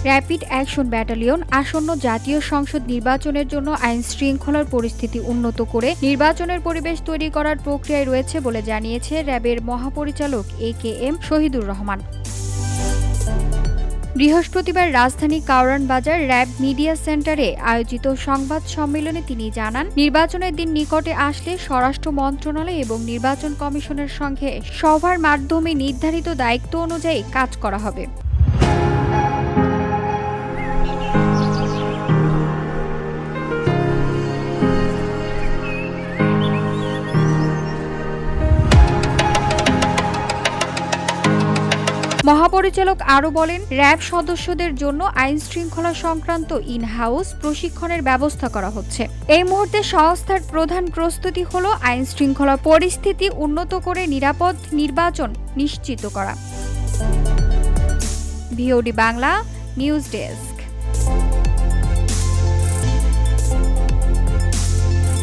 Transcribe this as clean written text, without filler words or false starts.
Rapid action battalion আসন্ন জাতীয় সংসদ নির্বাচনের জন্য আইন শৃঙ্খলার পরিস্থিতি উন্নত করে নির্বাচনের পরিবেশ তৈরি করার প্রক্রিয়ায় রয়েছে বলে জানিয়েছে র্যাবের মহাপরিচালক AKM শহীদুর রহমান। বৃহস্পতিবার রাজধানী কারওয়ান বাজার র্যাব মিডিয়া সেন্টারে আয়োজিত সংবাদ সম্মেলনে তিনি জানান, নির্বাচনের দিন নিকটে আসলে স্বরাষ্ট্র মন্ত্রণালয় এবং নির্বাচন কমিশনের সঙ্গে সভার মাধ্যমে নির্ধারিত দায়িত্ব অনুযায়ী কাজ করা হবে। মহাপরিচালক আরও বলেন, র্যাব সদস্যদের জন্য আইন শৃঙ্খলা সংক্রান্ত ইন-হাউস প্রশিক্ষণের ব্যবস্থা করা হচ্ছে। এই মুহূর্তে সংস্থার প্রধান প্রস্তুতি হল আইন শৃঙ্খলা পরিস্থিতি উন্নত করে নিরাপদ নির্বাচন নিশ্চিত করা। VOD Bangla news desk.